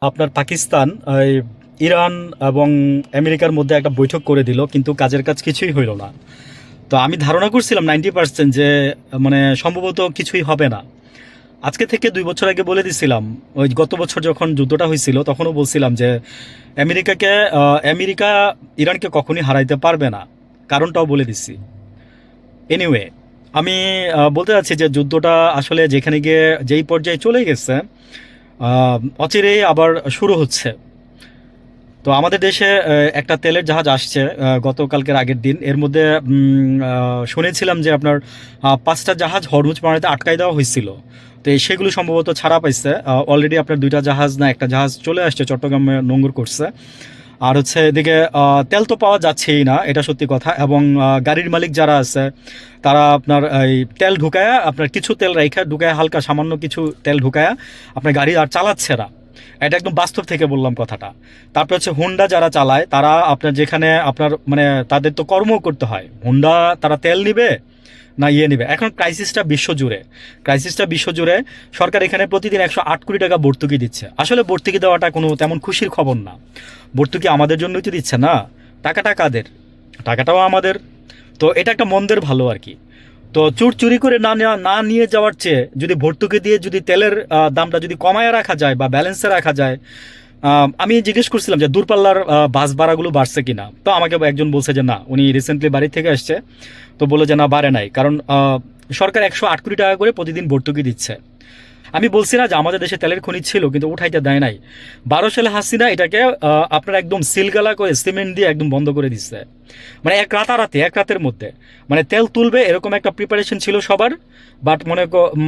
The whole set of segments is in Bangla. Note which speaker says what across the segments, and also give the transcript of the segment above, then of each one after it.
Speaker 1: আপনার পাকিস্তান এই ইরান এবং আমেরিকার মধ্যে একটা বৈঠক করে দিল, কিন্তু কাজের কাজ কিছুই হইল না। তো আমি ধারণা করছিলাম 90% যে মানে সম্ভবত কিছুই হবে না। আজকে থেকে 2 বছর আগে বলে দিছিলাম, ওই গত বছর যখন যুদ্ধটা হয়েছিল তখনও বলছিলাম যে আমেরিকা ইরানকে কখনই হারাইতে পারবে না, কারণটাও বলে দিছি। এনিওয়ে, আমি বলতে চাচ্ছি যে যুদ্ধটা আসলে যেখানে গিয়ে যেই পর্যায়ে চলে গেছে, অচিরেই আবার শুরু হচ্ছে। তো আমাদের দেশে একটা তেলের জাহাজ আসছে গতকালকের আগের দিন। এর মধ্যে শুনেছিলাম যে আপনার 5টা জাহাজ হরমুজ প্রণালীতে আটকাই দেওয়া হয়েছিল। তো সেগুলো সম্ভবত ছাড়া পাইছে। অলরেডি আপনার 2টা জাহাজ না একটা জাহাজ চলে আসছে, চট্টগ্রামে নোঙর করছে। আর হচ্ছে এদিকে তেল তো পাওয়া যাচ্ছেই না, এটা সত্যি কথা। এবং গাড়ির মালিক যারা আছে তারা আপনার এই তেল ঢুকায়া, আপনার কিছু তেল রাইখা ঢুকায়া, হালকা সামান্য কিছু তেল ঢুকায়া আপনার গাড়ি আর চালাচ্ছে না। এটা একদম বাস্তব থেকে বললাম কথাটা। তারপর হচ্ছে হুন্ডা যারা চালায় তারা আপনার যেখানে আপনার মানে তাদের তো কর্ম করতে হয়, হুন্ডা তারা তেল নিবে না নিবে। এখন ক্রাইসিসটা বিশ্বজুড়ে। সরকার এখানে প্রতিদিন 108 কোটি টাকা ভর্তুকি দিচ্ছে। আসলে ভর্তুকি দেওয়াটা কোনো তেমন খুশির খবর না। ভর্তুকি আমাদের জন্যই তো দিচ্ছে না, টাকাটা কাদের? টাকাটাও আমাদের। তো এটা একটা মন্দের ভালো আর কি। তো চুরি করে না নিয়ে যাওয়ার চেয়ে যদি ভর্তুকি দিয়ে যদি তেলের দামটা যদি কমায় রাখা যায় বা ব্যালেন্সে রাখা যায়। আমি জিজ্ঞেস করছিলাম যে দূরপাল্লার বাস ভাড়াগুলো বাড়ছে কিনা। তো আমাকে একজন বলছে যে না, উনি রিসেন্টলি বাড়ি থেকে আসছে, তো বলে যে না, বাড়ে নাই। কারণ সরকার 108 কোটি টাকা করে প্রতিদিন ভর্তুকি দিচ্ছে। আমি বলছি না যে আমাদের দেশে তেলের খনি ছিল কিন্তু উঠাইতে দেয় নাই। 12 সালে হাসিনা এটাকে আপনার একদম সিলগালা করে সিমেন্ট দিয়ে একদম বন্ধ করে দিচ্ছে। মানে এক রাতের মধ্যে মানে তেল তুলবে এরকম একটা প্রিপারেশন ছিল সবার। বাট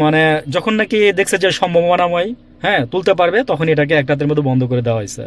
Speaker 1: মানে যখন নাকি দেখছে যে সম্ভাবনাময়, হ্যাঁ তুলতে পারবে, তখন এটাকে এক রাতের মধ্যে বন্ধ করে দেওয়া হয়েছে।